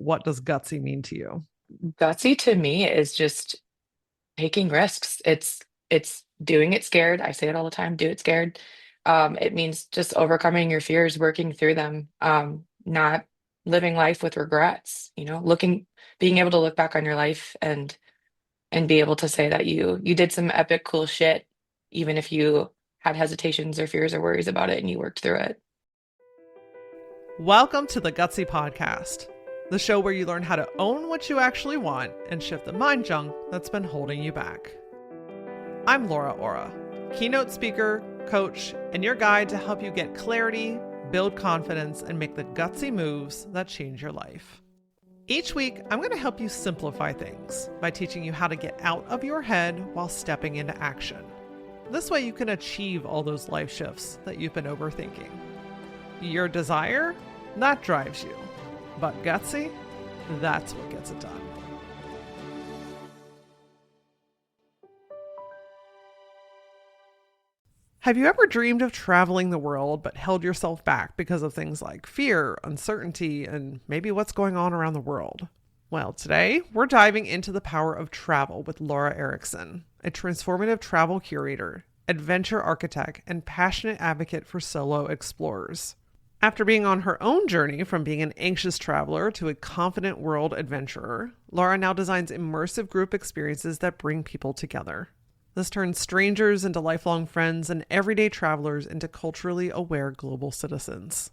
what does gutsy mean to you? Gutsy to me is just taking risks. It's doing it scared. I say it all the time, do it scared. It means just overcoming your fears, working through them, not living life with regrets, being able to look back on your life and be able to say that you did some epic cool shit, even if you had hesitations or fears or worries about it and you worked through it. Welcome to the Gutsy Podcast, the show where you learn how to own what you actually want and shift the mind junk that's been holding you back. I'm Laura Ora, keynote speaker, coach, and your guide to help you get clarity, build confidence, and make the gutsy moves that change your life. Each week, I'm going to help you simplify things by teaching you how to get out of your head while stepping into action. This way you can achieve all those life shifts that you've been overthinking. Your desire, that drives you. But gutsy, that's what gets it done. Have you ever dreamed of traveling the world but held yourself back because of things like fear, uncertainty, and maybe what's going on around the world? Well, today we're diving into the power of travel with Laura Ericson, a transformative travel curator, adventure architect, and passionate advocate for solo explorers. After being on her own journey from being an anxious traveler to a confident world adventurer, Laura now designs immersive group experiences that bring people together. This turns strangers into lifelong friends and everyday travelers into culturally aware global citizens.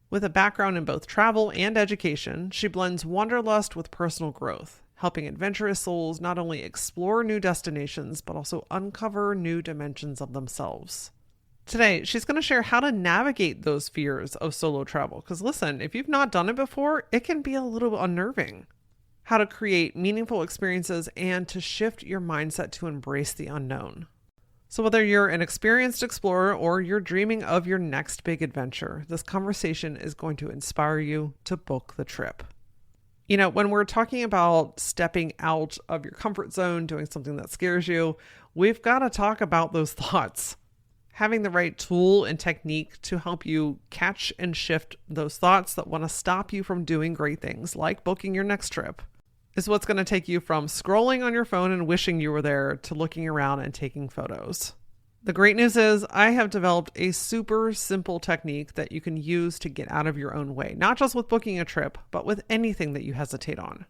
With a background in both travel and education, she blends wanderlust with personal growth, helping adventurous souls not only explore new destinations, but also uncover new dimensions of themselves. Today, she's going to share how to navigate those fears of solo travel. Because listen, if you've not done it before, it can be a little unnerving. How to create meaningful experiences and to shift your mindset to embrace the unknown. So whether you're an experienced explorer or you're dreaming of your next big adventure, this conversation is going to inspire you to book the trip. You know, when we're talking about stepping out of your comfort zone, doing something that scares you, we've got to talk about those thoughts. Having the right tool and technique to help you catch and shift those thoughts that want to stop you from doing great things like booking your next trip is what's going to take you from scrolling on your phone and wishing you were there to looking around and taking photos. The great news is I have developed a super simple technique that you can use to get out of your own way, not just with booking a trip, but with anything that you hesitate on.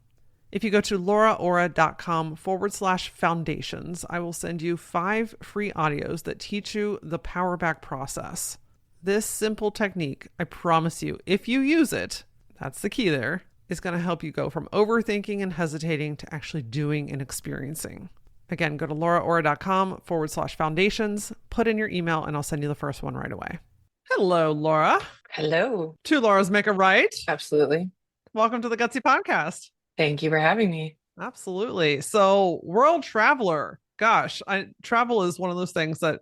If you go to lauraora.com/foundations, I will send you 5 free audios that teach you the power back process. This simple technique, I promise you, if you use it, that's the key there, is going to help you go from overthinking and hesitating to actually doing and experiencing. Again, go to lauraora.com/foundations, put in your email, and I'll send you the first one right away. Hello, Laura. Hello. 2 Lauras make a right. Absolutely. Welcome to the Gutsy Podcast. Thank you for having me. Absolutely. So, world traveler. Gosh, travel is one of those things that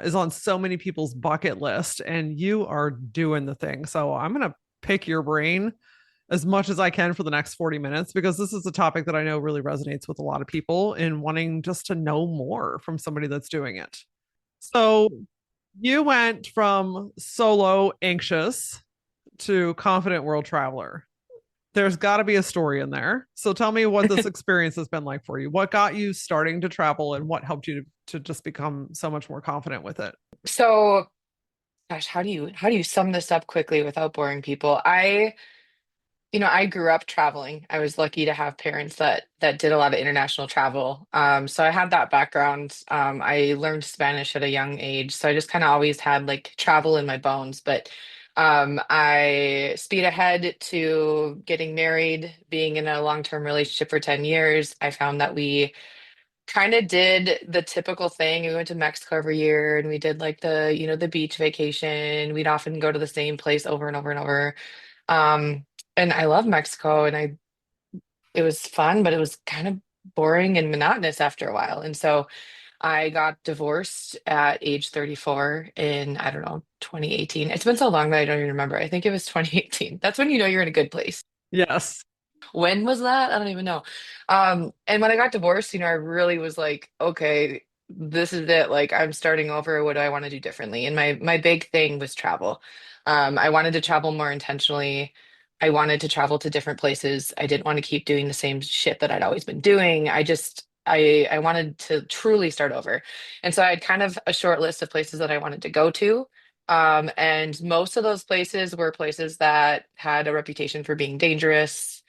is on so many people's bucket list, and you are doing the thing. So, I'm going to pick your brain as much as I can for the next 40 minutes because this is a topic that I know really resonates with a lot of people in wanting just to know more from somebody that's doing it. So, you went from solo anxious to confident world traveler. There's got to be a story in there. So tell me what this experience has been like for you. What got you starting to travel and what helped you to just become so much more confident with it? So, gosh, how do you sum this up quickly without boring people? I grew up traveling. I was lucky to have parents that did a lot of international travel. So I had that background. I learned Spanish at a young age, so I just kind of always had like travel in my bones. But I speed ahead to getting married, being in a long-term relationship for 10 years. I found that we kind of did the typical thing. We went to Mexico every year and we did like the beach vacation. We'd often go to the same place over and over and over. Um, and I love Mexico and it was fun, but it was kind of boring and monotonous after a while. And so I got divorced at age 34 in, I don't know, 2018. It's been so long that I don't even remember. I think it was 2018. That's when you know you're in a good place. Yes. When was that? I don't even know. And when I got divorced, I really was like, okay, this is it. Like I'm starting over. What do I want to do differently? And my big thing was travel. I wanted to travel more intentionally. I wanted to travel to different places. I didn't want to keep doing the same shit that I'd always been doing. I wanted to truly start over. And so I had kind of a short list of places that I wanted to go to. And most of those places were places that had a reputation for being dangerous,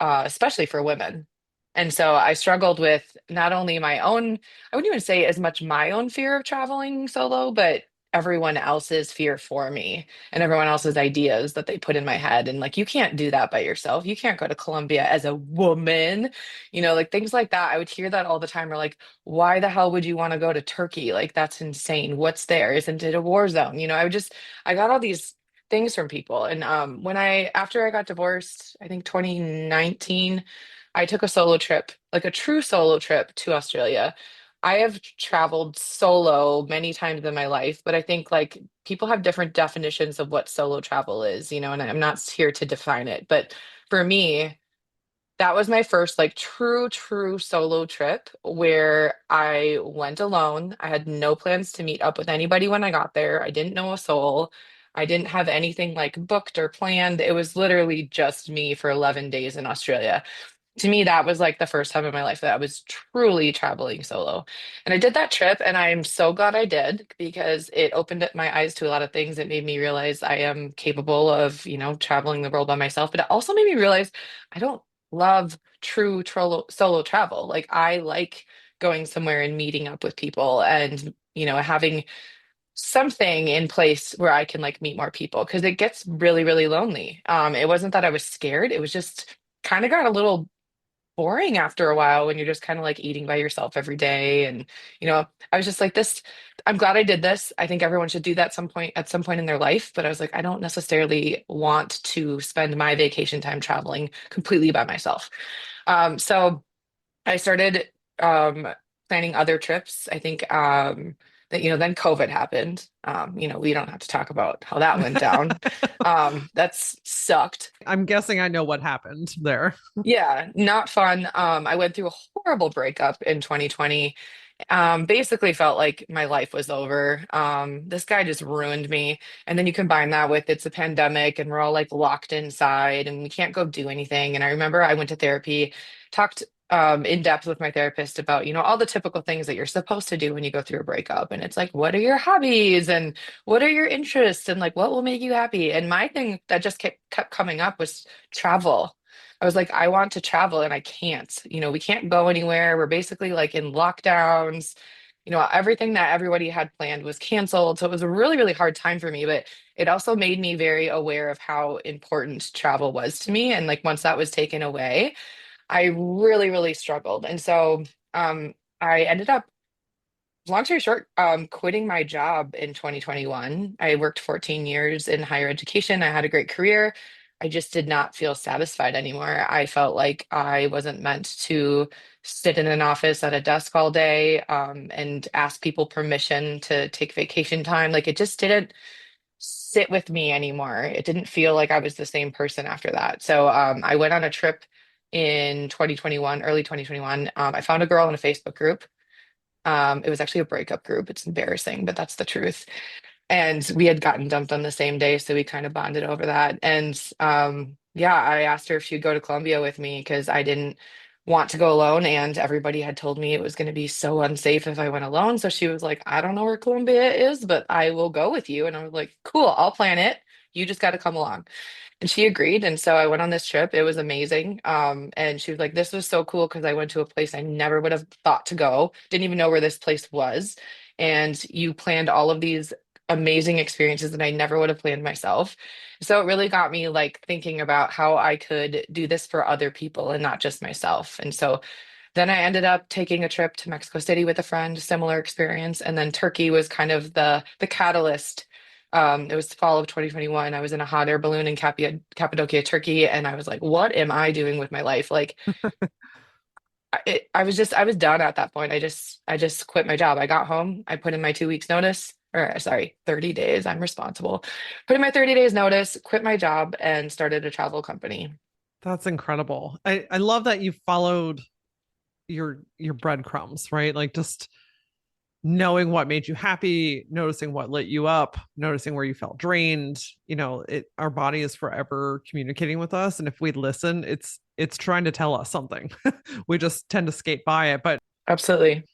especially for women. And so I struggled with not only my own, I wouldn't even say as much my own fear of traveling solo, but everyone else's fear for me and everyone else's ideas that they put in my head. And like, you can't do that by yourself. You can't go to Colombia as a woman, like things like that. I would hear that all the time. Or like, why the hell would you want to go to Turkey? Like, that's insane. What's there? Isn't it a war zone? I got all these things from people. And after I got divorced, I think 2019, I took a solo trip, like a true solo trip to Australia. I have traveled solo many times in my life, but I think like people have different definitions of what solo travel is, and I'm not here to define it. But for me, that was my first like true solo trip where I went alone. I had no plans to meet up with anybody when I got there. I didn't know a soul. I didn't have anything like booked or planned. It was literally just me for 11 days in Australia. To me, that was like the first time in my life that I was truly traveling solo. And I did that trip, and I'm so glad I did because it opened up my eyes to a lot of things. It made me realize I am capable of, traveling the world by myself. But it also made me realize I don't love true solo travel. Like, I like going somewhere and meeting up with people and, having something in place where I can like meet more people because it gets really, really lonely. It wasn't that I was scared, it was just kind of got a little boring after a while when you're just kind of like eating by yourself every day. And, I was just like, I'm glad I did this. I think everyone should do that at some point in their life. But I was like, I don't necessarily want to spend my vacation time traveling completely by myself. So I started planning other trips. I think that, then COVID happened. We don't have to talk about how that went down. That's sucked. I'm guessing I know what happened there. Yeah, not fun. I went through a horrible breakup in 2020. Basically felt like my life was over. This guy just ruined me. And then you combine that with it's a pandemic and we're all like locked inside and we can't go do anything. And I remember I went to therapy, talked in depth with my therapist about, all the typical things that you're supposed to do when you go through a breakup. And it's like, what are your hobbies and what are your interests and like what will make you happy? And my thing that just kept coming up was travel. I was like, I want to travel and I can't. We can't go anywhere. We're basically like in lockdowns. Everything that everybody had planned was canceled. So it was a really, really hard time for me, but it also made me very aware of how important travel was to me. And like once that was taken away, I really, really struggled. And so I ended up, long story short, quitting my job in 2021. I worked 14 years in higher education. I had a great career. I just did not feel satisfied anymore. I felt like I wasn't meant to sit in an office at a desk all day, and ask people permission to take vacation time. Like it just didn't sit with me anymore. It didn't feel like I was the same person after that. So I went on a trip in 2021, early 2021. I found a girl in a Facebook group. It was actually a breakup group. It's embarrassing, but that's the truth. And we had gotten dumped on the same day, so we kind of bonded over that. And yeah, I asked her if she'd go to Colombia with me because I didn't want to go alone, and everybody had told me it was going to be so unsafe if I went alone. So she was like, I don't know where Colombia is, but I will go with you. And I was like, cool, I'll plan it. You just got to come along. And she agreed. And so I went on this trip. It was amazing. And she was like, this was so cool because I went to a place I never would have thought to go, didn't even know where this place was. And you planned all of these amazing experiences that I never would have planned myself. So it really got me like thinking about how I could do this for other people and not just myself. And so then I ended up taking a trip to Mexico City with a friend, similar experience. And then Turkey was kind of the catalyst. It was fall of 2021. I was in a hot air balloon in Cappadocia, Turkey, and I was like, "What am I doing with my life?" Like, I was done at that point. I just quit my job. I got home. I put in my 2 weeks notice, or sorry, 30 days. I'm responsible. Put in my 30 days notice, quit my job, and started a travel company. That's incredible. I love that you followed your breadcrumbs, right? Like just knowing what made you happy, noticing what lit you up, noticing where you felt drained. Our body is forever communicating with us, and if we listen, it's trying to tell us something. We just tend to skate by it, but Absolutely.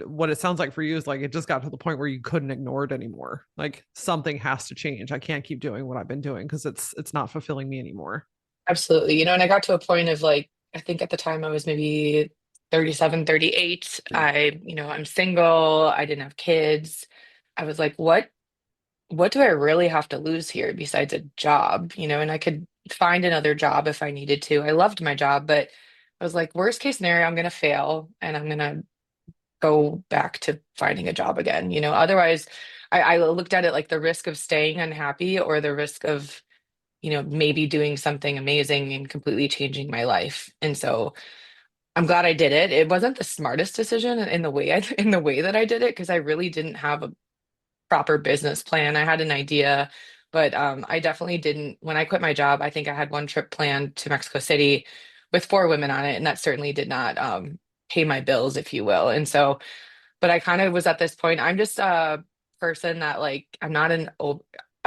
what it sounds like for you is like it just got to the point where you couldn't ignore it anymore. Like something has to change. I can't keep doing what I've been doing because it's not fulfilling me anymore. Absolutely. And I got to a point of like, I think at the time I was maybe 37, 38. I'm single. I didn't have kids. I was like, what do I really have to lose here besides a job? And I could find another job if I needed to. I loved my job, but I was like, worst case scenario, I'm going to fail and I'm going to go back to finding a job again. Otherwise, I looked at it like the risk of staying unhappy or the risk of, maybe doing something amazing and completely changing my life. And so I'm glad I did it. It wasn't the smartest decision in the way in the way that I did it because I really didn't have a proper business plan. I had an idea, but I definitely didn't. When I quit my job, I think I had one trip planned to Mexico City with four women on it, and that certainly did not pay my bills, if you will. And so, but I kind of was at this point. I'm just a person that like I'm not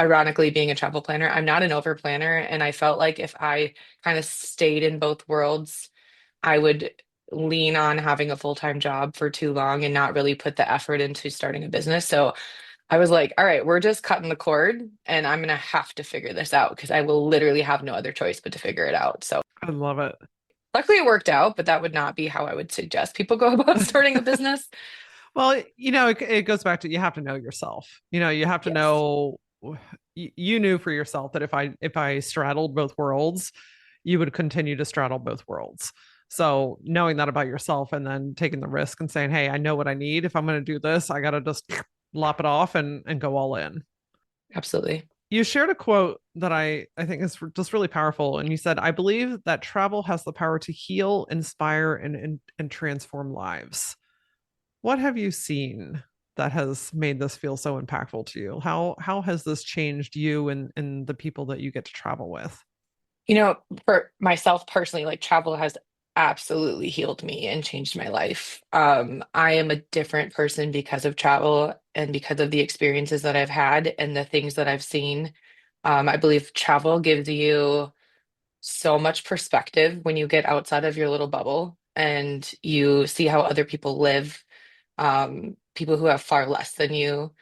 ironically being a travel planner, I'm not an over planner, and I felt like if I kind of stayed in both worlds, I would lean on having a full-time job for too long and not really put the effort into starting a business. So I was like, all right, we're just cutting the cord and I'm gonna have to figure this out because I will literally have no other choice but to figure it out. So I love it. luckily it worked out, but that would not be how I would suggest people go about starting a business. Well, it goes back to you have to know yourself. You have to Yes, know you knew for yourself that if I straddled both worlds, you would continue to straddle both worlds. So knowing that about yourself and then taking the risk and saying, "Hey, I know what I need. If I'm going to do this, I got to just lop it off and go all in." absolutely. You shared a quote that I think is just really powerful, and you said, "I believe that travel has the power to heal, inspire, and transform lives." What have you seen that has made this feel so impactful to you? How has this changed you and the people that you get to travel with? For myself personally, like travel has absolutely healed me and changed my life. I am a different person because of travel and because of the experiences that I've had and the things that I've seen. I believe travel gives you so much perspective when you get outside of your little bubble and you see how other people live, people who have far less than you,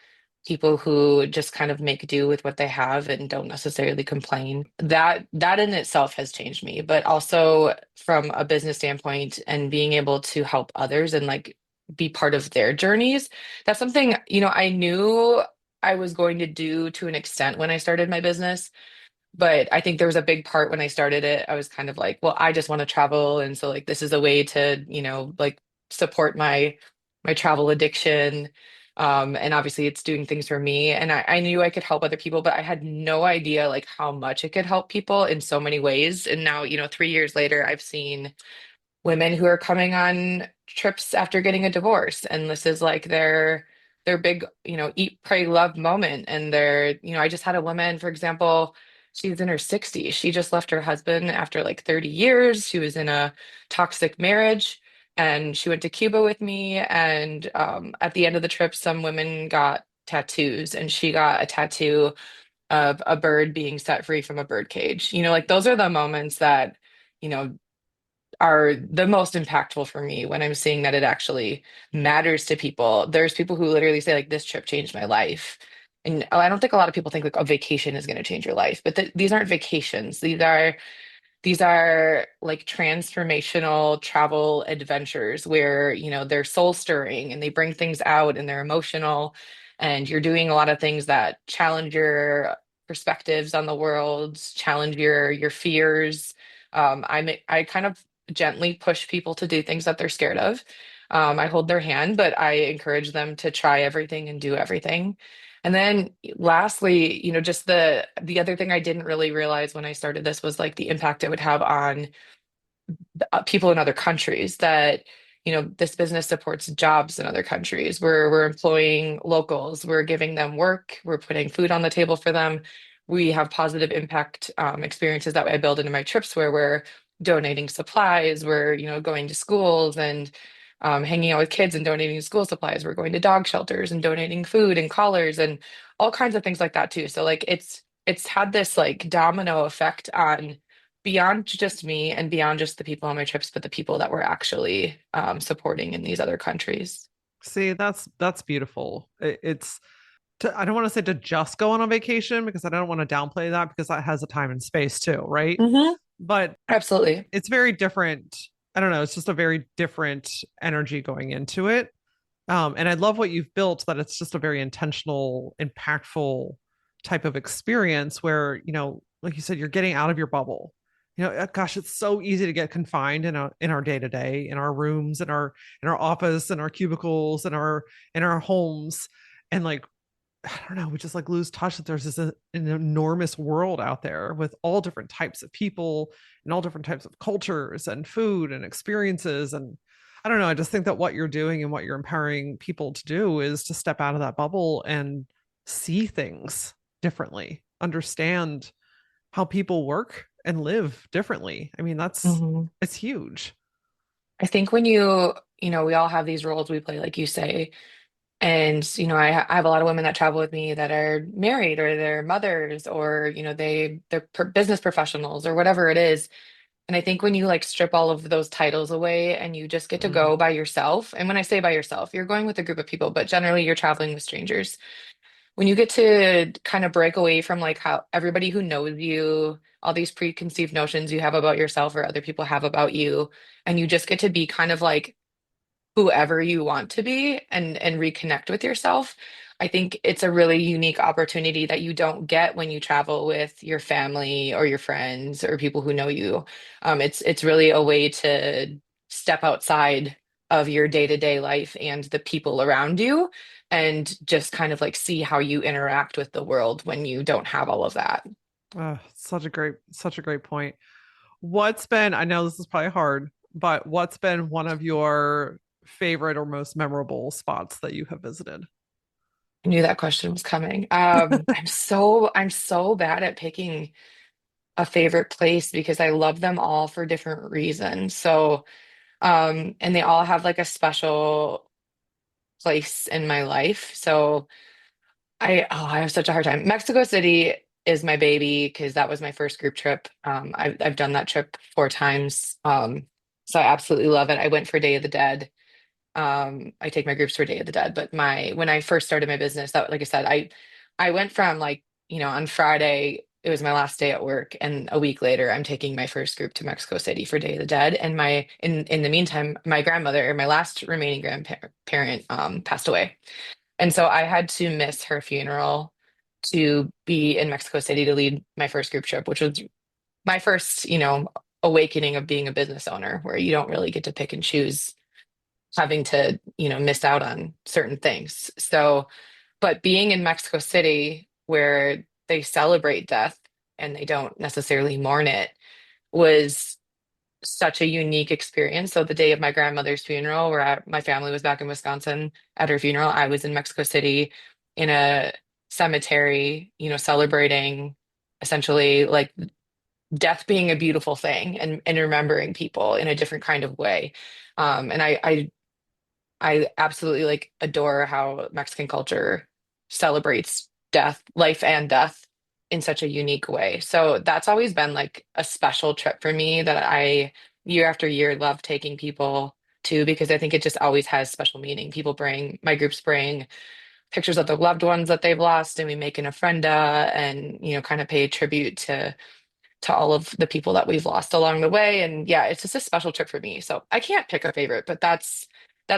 people who just kind of make do with what they have and don't necessarily complain. That in itself has changed me, but also from a business standpoint and being able to help others and like be part of their journeys. That's something, I knew I was going to do to an extent when I started my business. But I think there was a big part when I started it. I was kind of like, well, I just want to travel. And so like this is a way to, like support my travel addiction. And obviously it's doing things for me. And I knew I could help other people, but I had no idea like how much it could help people in so many ways. And now, 3 years later, I've seen women who are coming on trips after getting a divorce, and this is like their big, eat, pray, love moment. And I just had a woman, for example, she's in her 60s. She just left her husband after like 30 years. She was in a toxic marriage and she went to Cuba with me. And at the end of the trip, some women got tattoos, and she got a tattoo of a bird being set free from a bird cage. Like those are the moments that, you know, are the most impactful for me when I'm seeing that it actually matters to people. There's people who literally say, like, this trip changed my life. And I don't think a lot of people think like a vacation is going to change your life, but these aren't vacations. These are like transformational travel adventures where, they're soul stirring and they bring things out and they're emotional. And you're doing a lot of things that challenge your perspectives on the world, challenge your fears. I kind of gently push people to do things that they're scared of. I hold their hand, but I encourage them to try everything and do everything. And then lastly, just the other thing I didn't really realize when I started this was like the impact it would have on people in other countries that this business supports jobs in other countries. We're employing locals, we're giving them work, we're putting food on the table for them. We have positive impact experiences that I build into my trips where we're donating supplies, we're going to schools and hanging out with kids and donating school supplies. We're going to dog shelters and donating food and collars and all kinds of things like that too. So like it's had this like domino effect on beyond just me and beyond just the people on my trips, but the people that we're actually supporting in these other countries. See, that's beautiful. It's I don't want to say to just go on a vacation because I don't want to downplay that because that has a time and space too, right? Hmm. But Absolutely. it's very different. I don't know. It's just a very different energy going into it. And I love what you've built, that it's just a very intentional, impactful type of experience where, like you said, you're getting out of your bubble. Gosh, it's so easy to get confined in our day to day, in our rooms, in our office, in our cubicles, in our homes, and like I don't know, we just like lose touch that there's an enormous world out there with all different types of people and all different types of cultures and food and experiences. And I don't know, I just think that what you're doing and what you're empowering people to do is to step out of that bubble and see things differently, understand how people work and live differently. I mean, Hmm. it's huge. I think when we all have these roles we play, like you say. And, I have a lot of women that travel with me that are married or they're mothers or, they're business professionals or whatever it is. And I think when you like strip all of those titles away and you just get to Mm. go by yourself, and when I say by yourself, you're going with a group of people, but generally you're traveling with strangers. When you get to kind of break away from like how everybody who knows you, all these preconceived notions you have about yourself or other people have about you, and you just get to be kind of like whoever you want to be and reconnect with yourself. I think it's a really unique opportunity that you don't get when you travel with your family or your friends or people who know you. It's really a way to step outside of your day-to-day life and the people around you and just kind of like see how you interact with the world when you don't have all of that. Such a great point. I know this is probably hard, but what's been one of your favorite or most memorable spots that you have visited? I knew that question was coming. I'm so bad at picking a favorite place because I love them all for different reasons. So, and they all have like a special place in my life. So I have such a hard time. Mexico City is my baby because that was my first group trip. I've done that trip 4 times. So I absolutely love it. I went for Day of the Dead. I take my groups for Day of the Dead, but when I first started my business, that like I said, I went from like, on Friday, it was my last day at work, and a week later, I'm taking my first group to Mexico City for Day of the Dead. And in the meantime, my grandmother, my last remaining grandparent, passed away. And so I had to miss her funeral to be in Mexico City to lead my first group trip, which was my first, awakening of being a business owner, where you don't really get to pick and choose having to, miss out on certain things. So, but being in Mexico City where they celebrate death and they don't necessarily mourn it was such a unique experience. So the day of my grandmother's funeral, my family was back in Wisconsin at her funeral, I was in Mexico City in a cemetery, celebrating essentially like death being a beautiful thing and remembering people in a different kind of way. And I absolutely like adore how Mexican culture celebrates death, life and death in such a unique way. So that's always been like a special trip for me that I year after year love taking people to because I think it just always has special meaning. My groups bring pictures of the loved ones that they've lost and we make an ofrenda and, kind of pay tribute to all of the people that we've lost along the way. And yeah, it's just a special trip for me. So I can't pick a favorite, but that's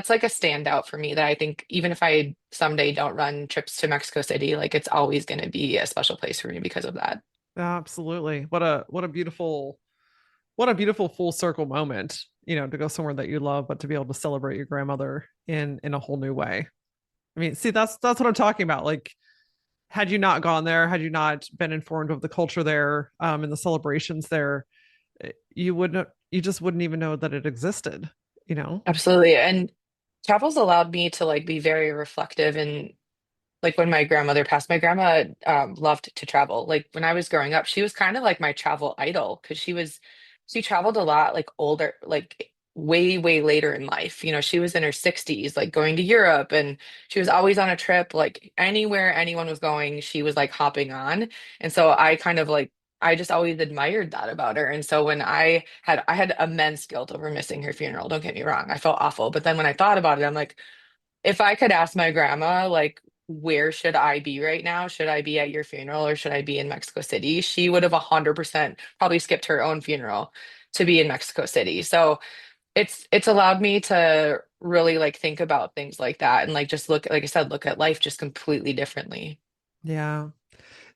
like a standout for me that I think even if I someday don't run trips to Mexico City, like it's always going to be a special place for me because of that. Absolutely. What a beautiful full circle moment, to go somewhere that you love, but to be able to celebrate your grandmother in a whole new way. I mean, see, that's what I'm talking about. Like, had you not gone there, had you not been informed of the culture there, and the celebrations there, you just wouldn't even know that it existed, you know? Absolutely. And travel's allowed me to like be very reflective and like when my grandmother passed, my grandma loved to travel. Like when I was growing up, she was kind of like my travel idol because she traveled a lot, like older, like way, way later in life. You know, she was in her 60s, like going to Europe, and she was always on a trip, like anywhere anyone was going, she was like hopping on. And so I kind of like, I just always admired that about her. And so when I had immense guilt over missing her funeral, don't get me wrong, I felt awful. But then when I thought about it, I'm like, if I could ask my grandma, like, where should I be right now? Should I be at your funeral or should I be in Mexico City? She would have 100% probably skipped her own funeral to be in Mexico City. So it's allowed me to really like think about things like that and like just look, like I said, look at life just completely differently. Yeah.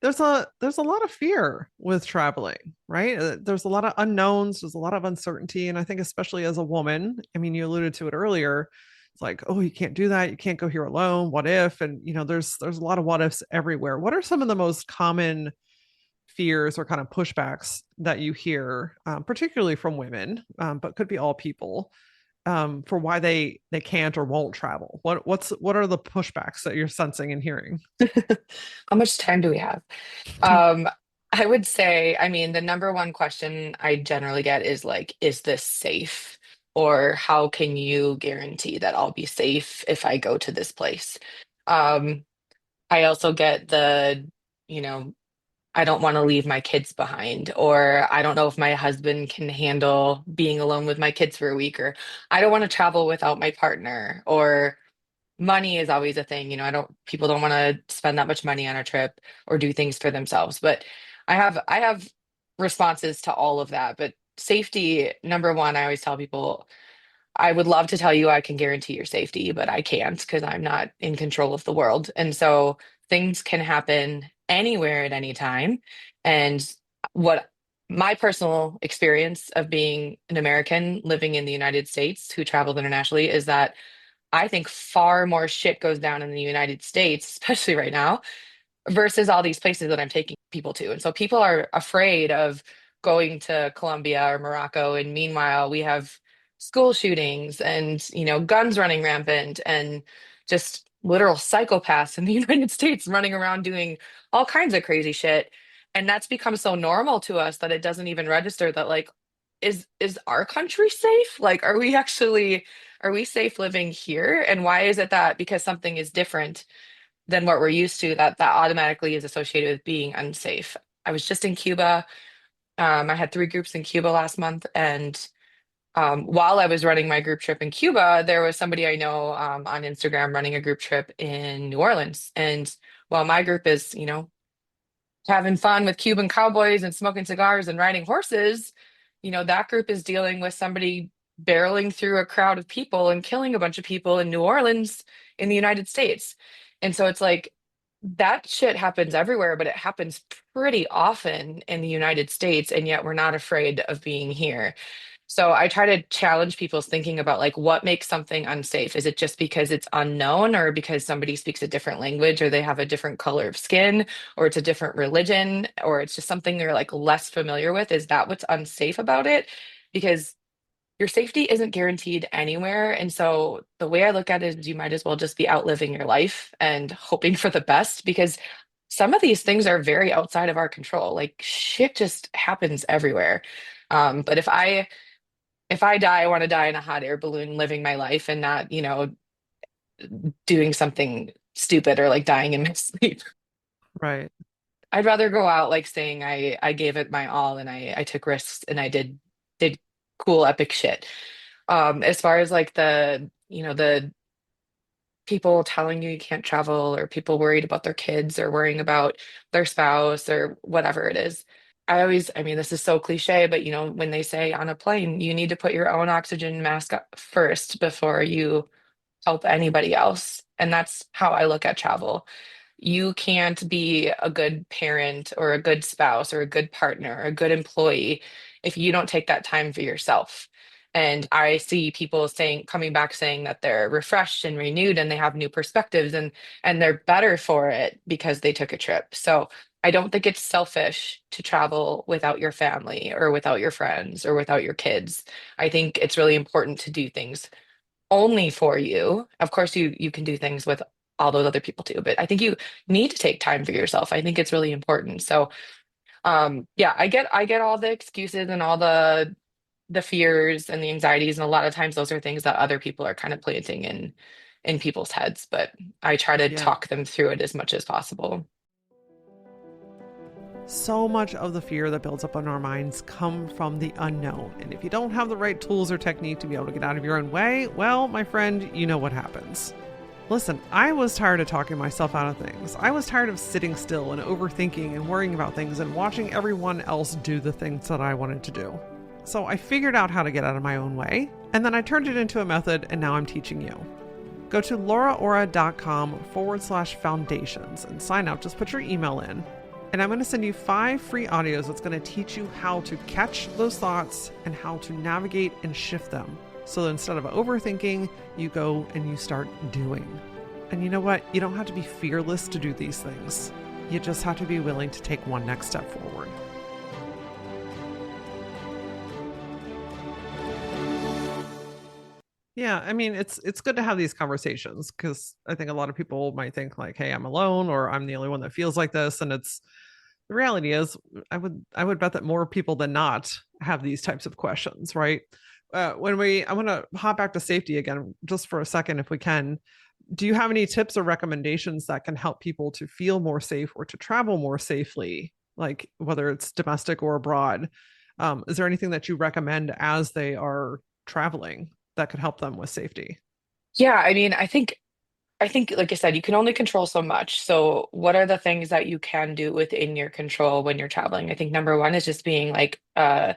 There's a lot of fear with traveling, right? There's a lot of unknowns, there's a lot of uncertainty, and I think especially as a woman, I mean, you alluded to it earlier. It's like, oh, you can't do that. You can't go here alone. What if? And there's a lot of what ifs everywhere. What are some of the most common fears or kind of pushbacks that you hear, particularly from women, but could be all people, for why they can't or won't travel? What are the pushbacks that you're sensing and hearing? How much time do we have? Um, I would say, I mean, the number one question I generally get is like, is this safe? Or how can you guarantee that I'll be safe if I go to this place? Um, I also get the, you know, I don't want to leave my kids behind, or I don't know if my husband can handle being alone with my kids for a week, or I don't want to travel without my partner, or money is always a thing. You know, I don't, people don't want to spend that much money on a trip or do things for themselves. But I have responses to all of that. But safety, number one, I always tell people, I would love to tell you I can guarantee your safety, but I can't because I'm not in control of the world. And so things can happen anywhere at any time. And what my personal experience of being an American living in the United States who traveled internationally is that I think far more shit goes down in the United States, especially right now, versus all these places that I'm taking people to. And so people are afraid of going to Colombia or Morocco. And meanwhile, we have school shootings and, you know, guns running rampant and just literal psychopaths in the United States running around doing all kinds of crazy shit. And that's become so normal to us that it doesn't even register that like, is our country safe? Like, are we safe living here? And why is it that because something is different than what we're used to, that automatically is associated with being unsafe? I was just in Cuba. I had three groups in Cuba last month, and while I was running my group trip in Cuba, there was somebody I know on Instagram running a group trip in New Orleans. And while my group is, you know, having fun with Cuban cowboys and smoking cigars and riding horses, you know, that group is dealing with somebody barreling through a crowd of people and killing a bunch of people in New Orleans in the United States. And so it's like that shit happens everywhere, but it happens pretty often in the United States, and yet we're not afraid of being here. So I try to challenge people's thinking about like what makes something unsafe. Is it just because it's unknown or because somebody speaks a different language or they have a different color of skin or it's a different religion or it's just something they're like less familiar with? Is that what's unsafe about it? Because your safety isn't guaranteed anywhere. And so the way I look at it is you might as well just be out living your life and hoping for the best because some of these things are very outside of our control. Like shit just happens everywhere. But if I die, I want to die in a hot air balloon living my life and not, you know, doing something stupid or like dying in my sleep. Right. I'd rather go out like saying I gave it my all and I took risks and I did cool epic shit. As far as like the, you know, the people telling you you can't travel or people worried about their kids or worrying about their spouse or whatever it is. I mean, this is so cliche, but you know, when they say on a plane, you need to put your own oxygen mask up first before you help anybody else. And that's how I look at travel. You can't be a good parent or a good spouse or a good partner or a good employee if you don't take that time for yourself. And I see people saying, coming back saying that they're refreshed and renewed and they have new perspectives and they're better for it because they took a trip. So I don't think it's selfish to travel without your family or without your friends or without your kids. I think it's really important to do things only for you. Of course, you can do things with all those other people too, but I think you need to take time for yourself. I think it's really important. So, yeah, I get all the excuses and all the the fears and the anxieties, and a lot of times those are things that other people are kind of planting in people's heads, but I try to Yeah. talk them through it as much as possible. So much of the fear that builds up in our minds come from the unknown. And if you don't have the right tools or technique to be able to get out of your own way, well, my friend, you know what happens. Listen, I was tired of talking myself out of things. I was tired of sitting still and overthinking and worrying about things and watching everyone else do the things that I wanted to do. So I figured out how to get out of my own way, and then I turned it into a method, and now I'm teaching you. Go to lauraora.com/foundations and sign up. Just put your email in. And I'm going to send you 5 free audios that's going to teach you how to catch those thoughts and how to navigate and shift them. So instead of overthinking, you go and you start doing. And you know what? You don't have to be fearless to do these things. You just have to be willing to take one next step forward. Yeah, I mean, it's good to have these conversations because I think a lot of people might think like, "Hey, I'm alone," or "I'm the only one that feels like this," and it's the reality is, I would bet that more people than not have these types of questions, right? I want to hop back to safety again just for a second, if we can. Do you have any tips or recommendations that can help people to feel more safe or to travel more safely, like whether it's domestic or abroad? Is there anything that you recommend as they are traveling that could help them with safety? Yeah, I mean, I think, like I said, you can only control so much. So, what are the things that you can do within your control when you're traveling? I think number one is just being like a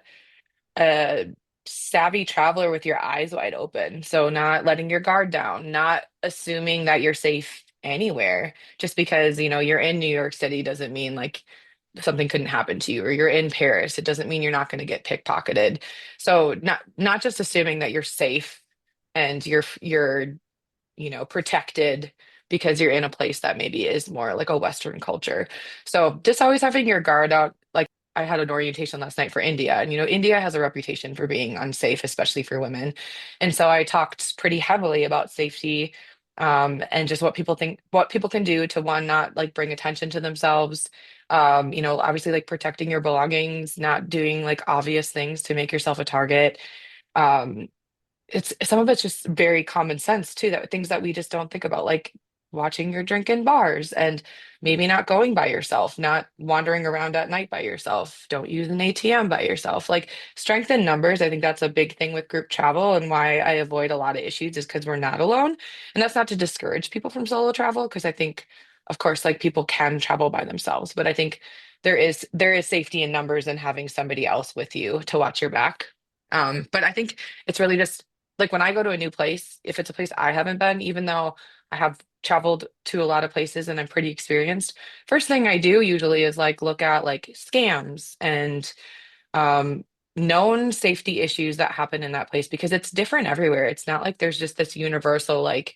savvy traveler with your eyes wide open. So, not letting your guard down, not assuming that you're safe anywhere. Just because, you're in New York City doesn't mean like something couldn't happen to you, or you're in Paris. It doesn't mean you're not going to get pickpocketed. So, not just assuming that you're safe and protected because you're in a place that maybe is more like a Western culture. So just always having your guard out. Like I had an orientation last night for India, and India has a reputation for being unsafe, especially for women. And so I talked pretty heavily about safety, and just what people can do to one, not like bring attention to themselves. Obviously like protecting your belongings, not doing like obvious things to make yourself a target. Um, it's some of it's just very common sense too, that things that we just don't think about, like watching your drink in bars and maybe not going by yourself, not wandering around at night by yourself, don't use an ATM by yourself. Like strength in numbers, I think that's a big thing with group travel, and why I avoid a lot of issues is because we're not alone. And that's not to discourage people from solo travel, because I think, of course, like people can travel by themselves, but I think there is safety in numbers and having somebody else with you to watch your back. But I think it's really just like when I go to a new place, if it's a place I haven't been, even though I have traveled to a lot of places and I'm pretty experienced, first thing I do usually is like look at like scams and um, known safety issues that happen in that place, because it's different everywhere. It's not like there's just this universal like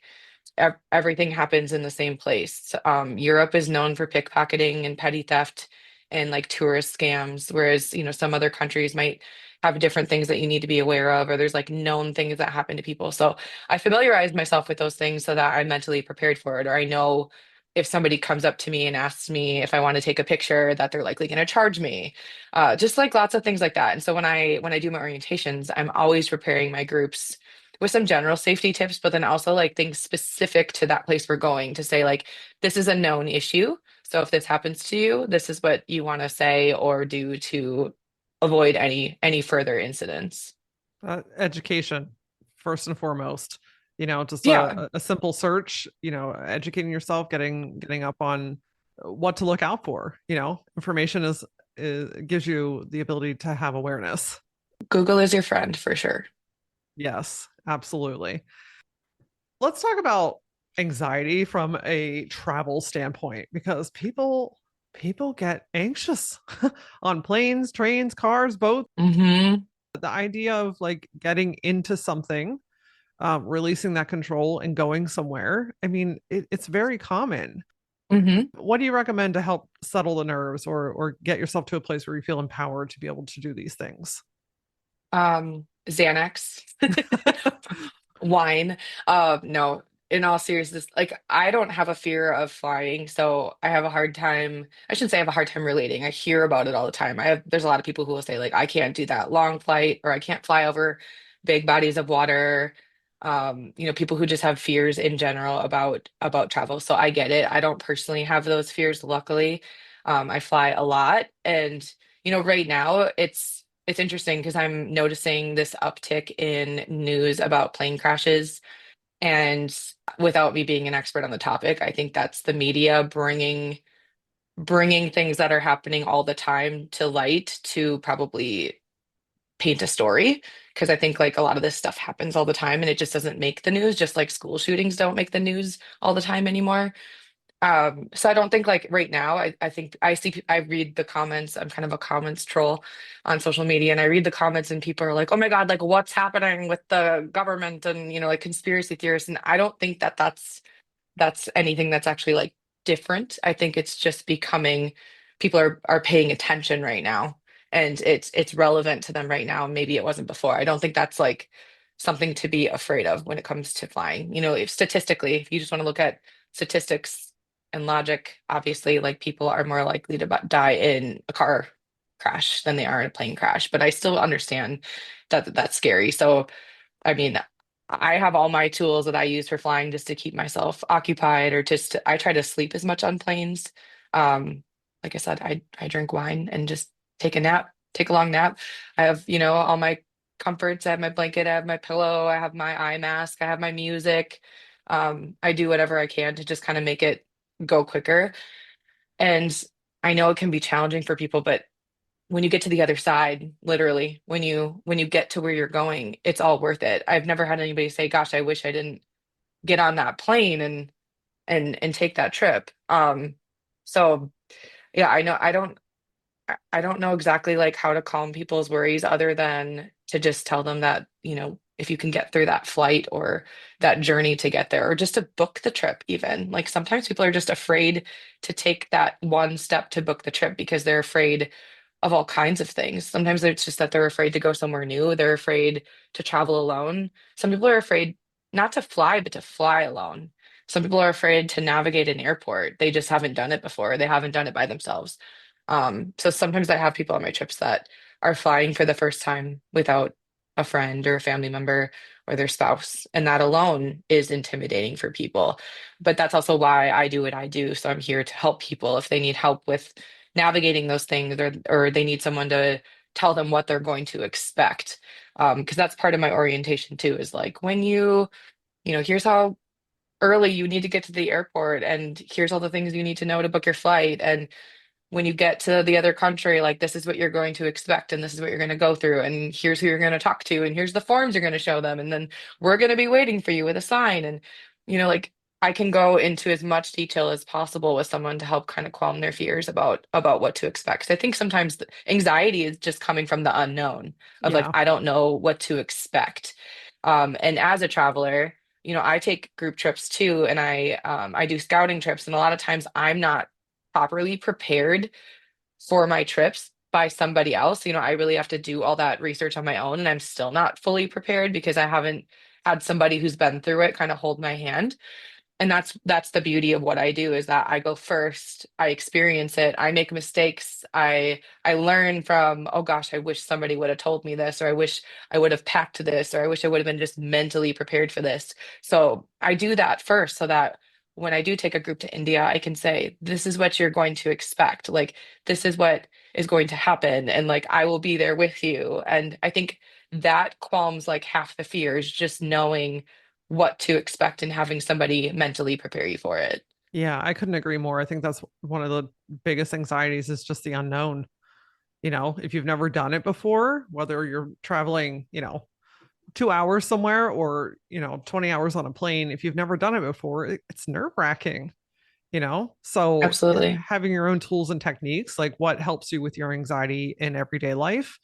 everything happens in the same place. Europe is known for pickpocketing and petty theft and like tourist scams, whereas, some other countries might have different things that you need to be aware of, or there's like known things that happen to people. So I familiarize myself with those things so that I'm mentally prepared for it, or I know if somebody comes up to me and asks me if I want to take a picture, that they're likely going to charge me. Just like lots of things like that. And so when I do my orientations, I'm always preparing my groups with some general safety tips, but then also like things specific to that place we're going, to say like, this is a known issue. So if this happens to you, this is what you want to say or do to avoid any further incidents. Education, first and foremost. Just Yeah. a simple search. Educating yourself, getting up on what to look out for. Information is gives you the ability to have awareness. Google is your friend for sure. Yes, absolutely. Let's talk about anxiety from a travel standpoint because people get anxious on planes, trains, cars, both. Hmm. The idea of like getting into something, releasing that control and going somewhere. I mean, it's very common. Hmm. What do you recommend to help settle the nerves or get yourself to a place where you feel empowered to be able to do these things? Xanax, wine. No, in all seriousness, like I don't have a fear of flying, so I have a hard time. I shouldn't say I have a hard time relating. I hear about it all the time. There's a lot of people who will say like I can't do that long flight or I can't fly over big bodies of water. People who just have fears in general about travel. So I get it. I don't personally have those fears, luckily. I fly a lot, and right now it's interesting because I'm noticing this uptick in news about plane crashes. And without me being an expert on the topic, I think that's the media bringing things that are happening all the time to light to probably paint a story. Because I think like a lot of this stuff happens all the time and it just doesn't make the news, just like school shootings don't make the news all the time anymore. So I don't think like right now, I think I read the comments. I'm kind of a comments troll on social media, and I read the comments and people are like, oh my God, like what's happening with the government and, like conspiracy theorists. And I don't think that that's anything that's actually like different. I think it's just becoming people are paying attention right now and it's relevant to them right now. Maybe it wasn't before. I don't think that's like something to be afraid of when it comes to flying. If statistically, if you just want to look at statistics and logic, obviously like people are more likely to die in a car crash than they are in a plane crash. But I still understand that that's scary. So I mean, I have all my tools that I use for flying just to keep myself occupied or just I try to sleep as much on planes. Um, like I said, I drink wine and just take a nap, take a long nap. I have, all my comforts. I have my blanket, I have my pillow, I have my eye mask, I have my music. I do whatever I can to just kind of make it go quicker. And I know it can be challenging for people, but when you get to the other side, literally, when you get to where you're going, it's all worth it. I've never had anybody say, "Gosh, I wish I didn't get on that plane and take that trip." So yeah, I know I don't know exactly like how to calm people's worries other than to just tell them that, if you can get through that flight or that journey to get there, or just to book the trip even. Like sometimes people are just afraid to take that one step to book the trip because they're afraid of all kinds of things. Sometimes it's just that they're afraid to go somewhere new. They're afraid to travel alone. Some people are afraid not to fly, but to fly alone. Some people are afraid to navigate an airport. They just haven't done it before. They haven't done it by themselves. So sometimes I have people on my trips that are flying for the first time without a friend or a family member or their spouse, and that alone is intimidating for people. But that's also why I do what I do. So I'm here to help people if they need help with navigating those things or they need someone to tell them what they're going to expect. Because that's part of my orientation too, is like when here's how early you need to get to the airport and here's all the things you need to know to book your flight. And when you get to the other country, like this is what you're going to expect and this is what you're going to go through. And here's who you're going to talk to. And here's the forms you're going to show them. And then we're going to be waiting for you with a sign. And, like I can go into as much detail as possible with someone to help kind of calm their fears about what to expect. 'Cause I think sometimes the anxiety is just coming from the unknown of like, Yeah. I don't know what to expect. And as a traveler, I take group trips too, and I do scouting trips, and a lot of times I'm not properly prepared for my trips by somebody else. I really have to do all that research on my own, and I'm still not fully prepared because I haven't had somebody who's been through it kind of hold my hand. And that's the beauty of what I do is that I go first, I experience it, I make mistakes, I learn from, oh gosh, I wish somebody would have told me this, or I wish I would have packed this, or I wish I would have been just mentally prepared for this. So I do that first so that when I do take a group to India, I can say, this is what you're going to expect. Like, this is what is going to happen. And like, I will be there with you. And I think that calms like half the fears, just knowing what to expect and having somebody mentally prepare you for it. Yeah, I couldn't agree more. I think that's one of the biggest anxieties is just the unknown. If you've never done it before, whether you're traveling, 2 hours somewhere or, 20 hours on a plane, if you've never done it before, it's nerve-wracking. So Absolutely. having your own tools and techniques, like what helps you with your anxiety in everyday life,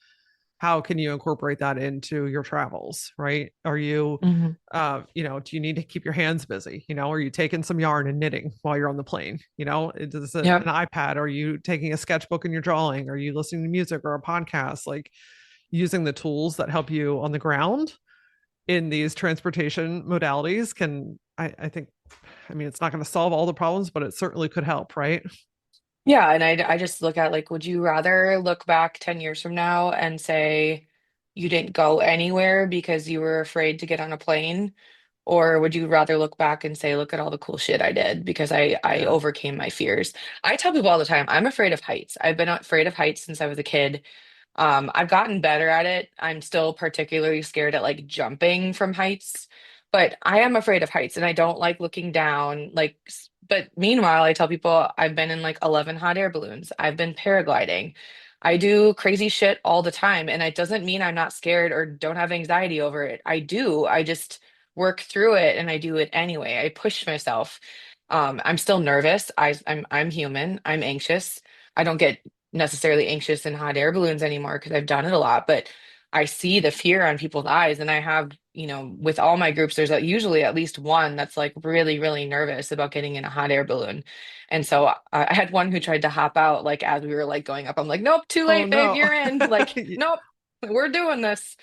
how can you incorporate that into your travels, right? Are you Hmm. do you need to keep your hands busy? Are you taking some yarn and knitting while you're on the plane? Is it an Yep. iPad? Are you taking a sketchbook and you're drawing? Are you listening to music or a podcast? Like using the tools that help you on the ground in these transportation modalities can, I think, I mean, it's not going to solve all the problems, but it certainly could help, right? Yeah, and I just look at like, would you rather look back 10 years from now and say you didn't go anywhere because you were afraid to get on a plane? Or would you rather look back and say, look at all the cool shit I did because I Yeah. overcame my fears? I tell people all the time, I'm afraid of heights. I've been afraid of heights since I was a kid. I've gotten better at it. I'm still particularly scared at like jumping from heights, but I am afraid of heights and I don't like looking down. But meanwhile, I tell people I've been in like 11 hot air balloons. I've been paragliding. I do crazy shit all the time. And it doesn't mean I'm not scared or don't have anxiety over it. I do. I just work through it and I do it anyway. I push myself. I'm still nervous. I'm human. I'm anxious. I don't get necessarily anxious in hot air balloons anymore because I've done it a lot, but I see the fear on people's eyes. And I have, with all my groups, there's usually at least one that's like really, really nervous about getting in a hot air balloon. And so I had one who tried to hop out like as we were like going up. I'm like, nope, too Oh late, babe, no. you're in. Like, nope, we're doing this.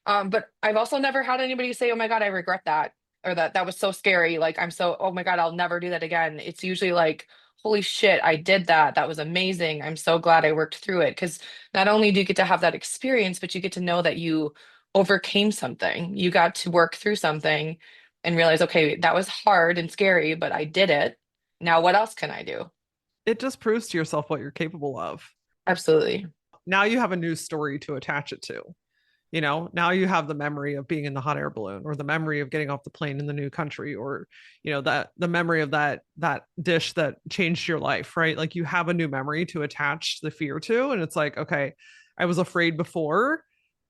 But I've also never had anybody say, "Oh my God, I regret that," or that was so scary. Like oh my God, I'll never do that again. It's usually like, "Holy shit, I did that. That was amazing. I'm so glad I worked through it." Because not only do you get to have that experience, but you get to know that you overcame something. You got to work through something and realize, okay, that was hard and scary, but I did it. Now, what else can I do? It just proves to yourself what you're capable of. Absolutely. Now you have a new story to attach it to. Now you have the memory of being in the hot air balloon, or the memory of getting off the plane in the new country, or that the memory of that dish that changed your life, right? Like you have a new memory to attach the fear to, and it's like, okay, I was afraid before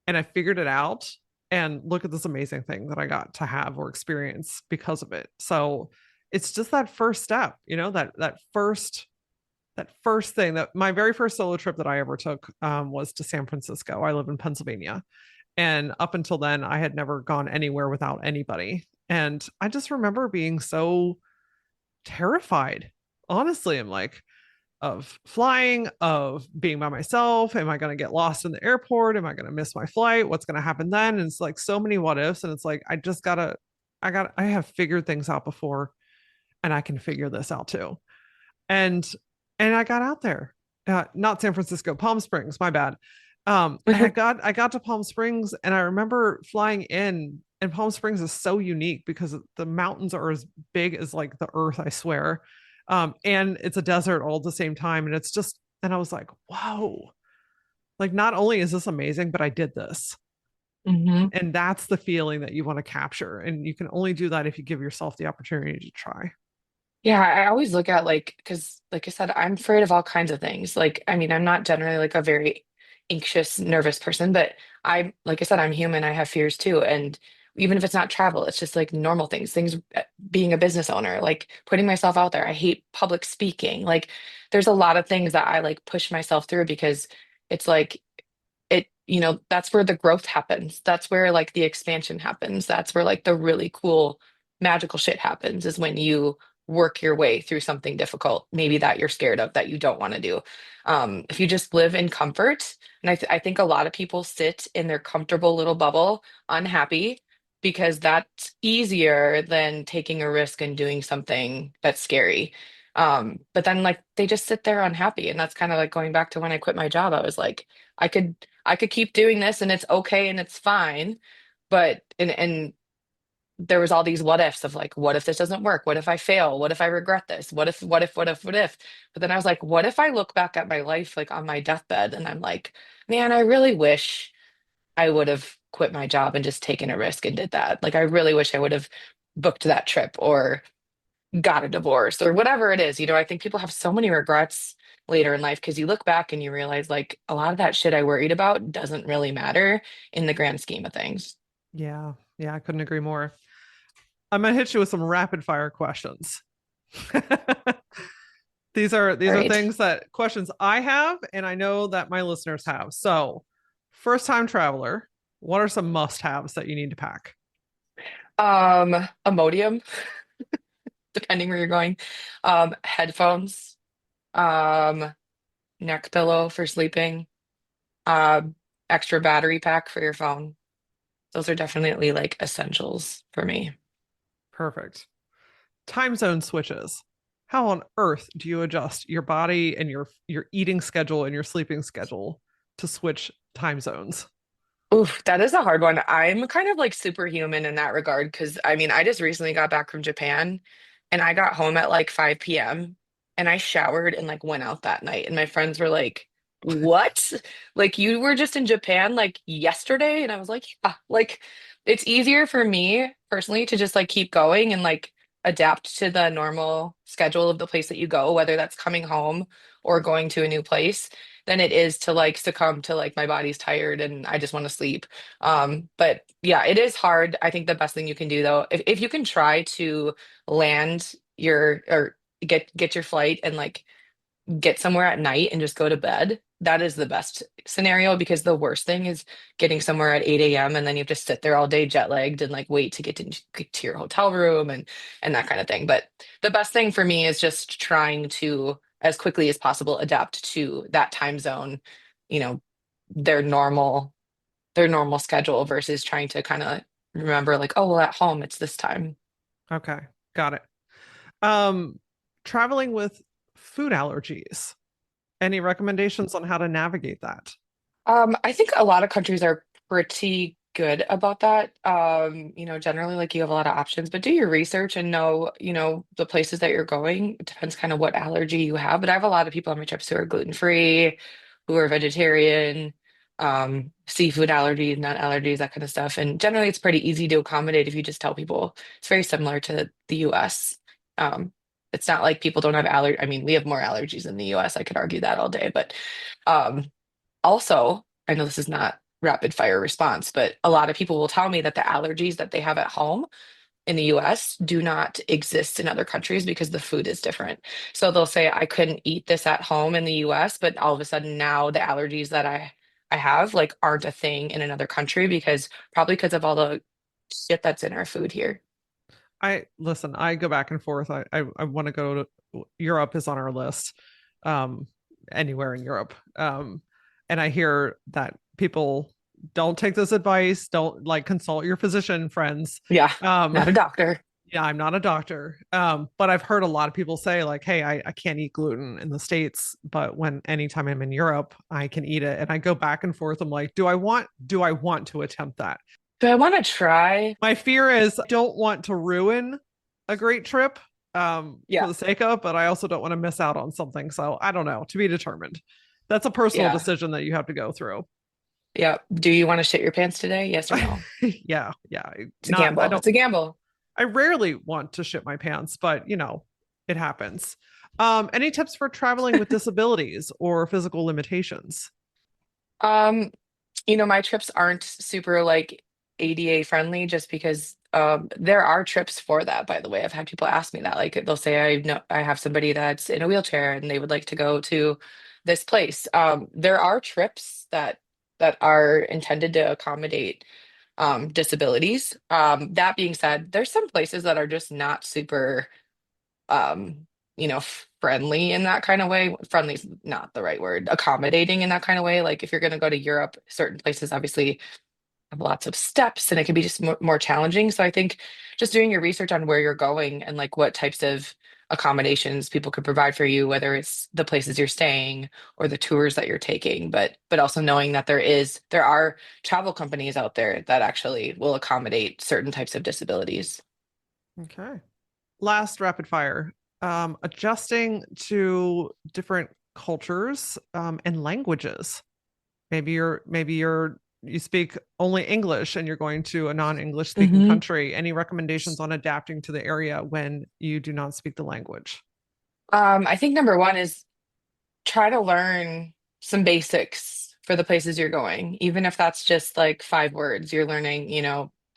and I figured it out, and look at this amazing thing that I got to have or experience because of it. So it's just that first step, that first thing. That my very first solo trip that I ever took was to San Francisco. I live in Pennsylvania, and up until then, I had never gone anywhere without anybody. And I just remember being so terrified. Honestly, I'm like, of flying, of being by myself. Am I going to get lost in the airport? Am I going to miss my flight? What's going to happen then? And it's like so many what ifs. And it's like, I have figured things out before, and I can figure this out too. And, and I got out there, not San Francisco, Palm Springs, my bad. And I got to Palm Springs, and I remember flying in, and Palm Springs is so unique because the mountains are as big as like the earth, I swear. And it's a desert all at the same time. And I was like, whoa, like not only is this amazing, but I did this. hmm And that's the feeling that you want to capture. And you can only do that if you give yourself the opportunity to try. Yeah, I always look at like, because like I said, I'm afraid of all kinds of things. Like, I mean, I'm not generally like a very anxious, nervous person, but like I said, I'm human. I have fears too. And even if it's not travel, it's just like normal things, being a business owner, like putting myself out there. I hate public speaking. Like, there's a lot of things that I like push myself through because it's like, that's where the growth happens. That's where like the expansion happens. That's where like the really cool magical shit happens is when you work your way through something difficult, maybe that you're scared of that you don't want to do. If you just live in comfort, and I think a lot of people sit in their comfortable little bubble, unhappy, because that's easier than taking a risk and doing something that's scary. But then like they just sit there unhappy. And that's kind of like going back to when I quit my job. I was like, I could I could keep doing this and it's okay and it's fine. But and there was all these what ifs of like, what if this doesn't work? What if I fail? What if I regret this? What if? But then I was like, what if I look back at my life like on my deathbed and I'm like, man, I really wish I would have quit my job and just taken a risk and did that. Like I really wish I would have booked that trip or got a divorce or whatever it is. I think people have so many regrets later in life because you look back and you realize like a lot of that shit I worried about doesn't really matter in the grand scheme of things. Yeah. Yeah. I couldn't agree more. I'm going to hit you with some rapid fire questions. All these are right. things that questions I have, and I know that my listeners have. So, first time traveler, what are some must haves that you need to pack? Imodium, depending where you're going. Headphones, um, neck pillow for sleeping, extra battery pack for your phone. those are definitely like essentials for me. Perfect. Time zone switches. How on earth do you adjust your body and your eating schedule and your sleeping schedule to switch time zones? Oof, that is a hard one. I'm kind of like superhuman in that regard because I mean, I just recently got back from Japan and I got home at like 5 p.m. and I showered and like went out that night. And my friends were like, "What? Like you were just in Japan like yesterday?" And I was like, "Yeah." Like it's easier for me personally to just like keep going and like adapt to the normal schedule of the place that you go, whether that's coming home or going to a new place than it is to like succumb to like my body's tired and I just want to sleep. But yeah, it is hard. I think the best thing you can do though, if you can try to land your or get your flight and like get somewhere at night and just go to bed, that is the best scenario because the worst thing is getting somewhere at 8 a.m. and then you have to sit there all day jet lagged and like wait to get to your hotel room and that kind of thing. But the best thing for me is just trying to as quickly as possible adapt to that time zone, you know, their normal their normal schedule versus trying to kind of remember like, oh, well, at home it's this time. Okay, got it. Um, Traveling with food allergies. Any recommendations on how to navigate that? I think a lot of countries are pretty good about that. Generally like you have a lot of options, but do your research and know, the places that you're going. It depends kind of what allergy you have, but I have a lot of people on my trips who are gluten-free, who are vegetarian, seafood allergies, nut allergies, that kind of stuff. And generally it's pretty easy to accommodate if you just tell people. It's very similar to the US. Um, it's not like people don't have I mean, we have more allergies in the US. I could argue that all day, but um also, I know this is not rapid fire response, but a lot of people will tell me that the allergies that they have at home in the US do not exist in other countries because the food is different. So they'll say, I couldn't eat this at home in the US, but all of a sudden now the allergies that I have like aren't a thing in another country because probably because of all the shit that's in our food here. I listen, I go back and forth. I want to go to Europe is on our list. Um, Anywhere in Europe. And I hear that people don't take this advice, don't like consult your physician friends. Yeah, Um, not a doctor. yeah, I'm not a doctor. But I've heard a lot of people say, like, hey, I can't eat gluten in the States, but when anytime I'm in Europe, I can eat it. And I go back and forth. I'm like, do I want to attempt that? Do I want to try? My fear is I don't want to ruin a great trip for Yeah, the sake of, but I also don't want to miss out on something. So I don't know, to be determined. That's a personal yeah, decision that you have to go through. yeah. Do you want to shit your pants today? Yes or no? Yeah, yeah. It's a Not I gamble. don't It's a gamble. I rarely want to shit my pants, but it happens. Any tips for traveling with disabilities or physical limitations? Um, my trips aren't super like ADA friendly just because there are trips for that, by the way. I've had people ask me that. Like they'll say I have somebody that's in a wheelchair and they would like to go to this place. There are trips that are intended to accommodate disabilities. That being said, there's some places that are just not super um, friendly in that kind of way. Friendly is not the right word. Accommodating in that kind of way. Like if you're going to go to Europe, certain places obviously have lots of steps and it can be just more challenging. So I think just doing your research on where you're going and like what types of accommodations people could provide for you, whether it's the places you're staying or the tours that you're taking, but also knowing that there are travel companies out there that actually will accommodate certain types of disabilities. Okay. Last rapid fire. Adjusting to different cultures and languages. You speak only English and you're going to a non-English speaking hmm country. Any recommendations on adapting to the area when you do not speak the language? I think number one is try to learn some basics for the places you're going, even if that's just like 5 words. You're learning,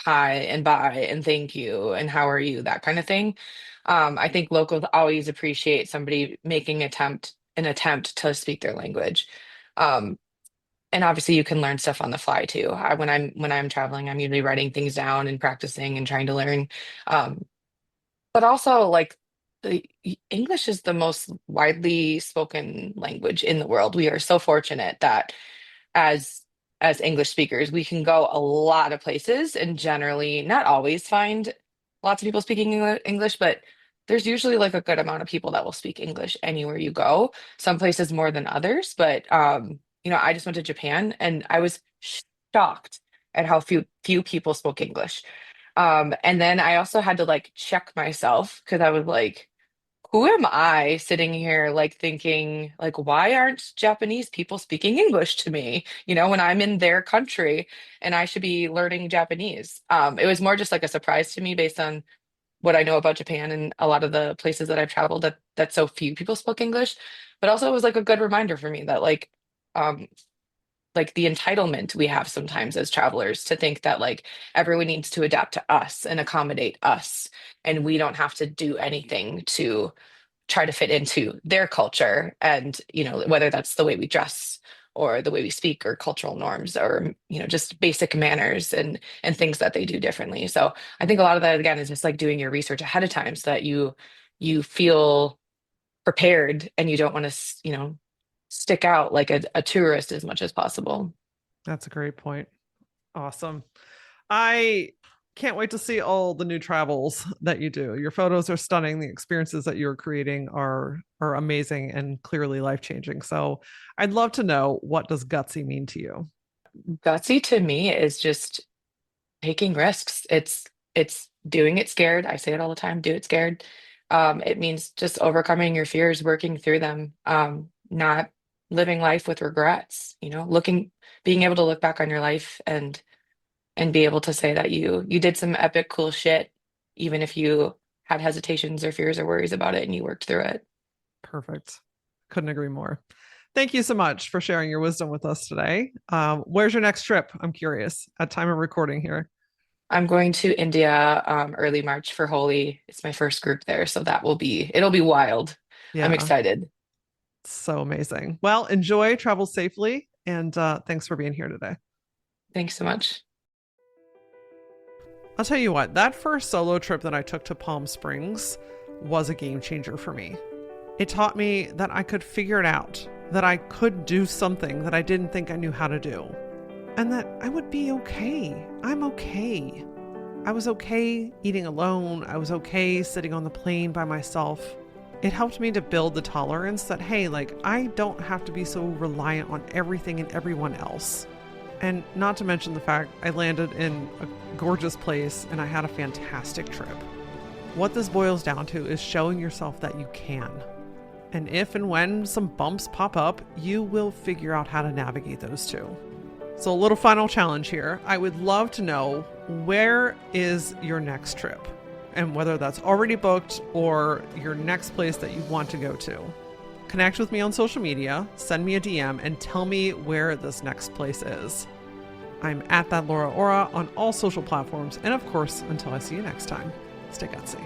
hi and bye and thank you and how are you, that kind of thing. I think locals always appreciate somebody making an attempt to speak their language. Um, and obviously you can learn stuff on the fly too. When I'm traveling, I'm usually writing things down and practicing and trying to learn. Um, but also, like, English is the most widely spoken language in the world. We are so fortunate that as as English speakers. We can go a lot of places and generally not always find lots of people speaking English, but there's usually like a good amount of people that will speak English anywhere you go. Some places more than others, but I just went to Japan and I was shocked at how few people spoke English. And then I also had to like check myself because I was like, who am I sitting here like thinking like why aren't Japanese people speaking English to me? When I'm in their country and I should be learning Japanese. It was more just like a surprise to me based on what I know about Japan and a lot of the places that I've traveled that so few people spoke English. But also it was like a good reminder for me that um like the entitlement we have sometimes as travelers to think that like everyone needs to adapt to us and accommodate us and we don't have to do anything to try to fit into their culture and whether that's the way we dress or the way we speak or cultural norms or just basic manners and things that they do differently. So I think a lot of that again is just like doing your research ahead of time so that you feel prepared and you don't want to stick out like a tourist as much as possible. That's a great point. Awesome. I can't wait to see all the new travels that you do. Your photos are stunning. The experiences that you're creating are amazing and clearly life-changing. So I'd love to know, what does gutsy mean to you? Gutsy to me is just taking risks. It's doing it scared. I say it all the time, do it scared. It means just overcoming your fears, working through them, not living life with regrets, being able to look back on your life and be able to say that you did some epic cool shit, even if you had hesitations or fears or worries about it and you worked through it. Perfect. Couldn't agree more. Thank you so much for sharing your wisdom with us today. Where's your next trip? I'm curious at time of recording here. I'm going to India early March for Holi. It's my first group there, so it'll be wild. I'm Yeah, excited. so amazing. Well, enjoy, travel safely, and thanks for being here today. Thanks so much. I'll tell you what, that first solo trip that I took to Palm Springs was a game changer for me. It taught me that I could figure it out, that I could do something that I didn't think I knew how to do, and that I would be okay. I'm okay. I was okay eating alone. I was okay sitting on the plane by myself. It helped me to build the tolerance that, hey, like, I don't have to be so reliant on everything and everyone else. And not to mention the fact I landed in a gorgeous place and I had a fantastic trip. What this boils down to is showing yourself that you can. And if and when some bumps pop up, you will figure out how to navigate those too. So a little final challenge here. I would love to know, where is your next trip? And whether that's already booked or your next place that you want to go to. Connect with me on social media, send me a DM, and tell me where this next place is. I'm at that Laura Aura on all social platforms. And of course, until I see you next time, stay gutsy.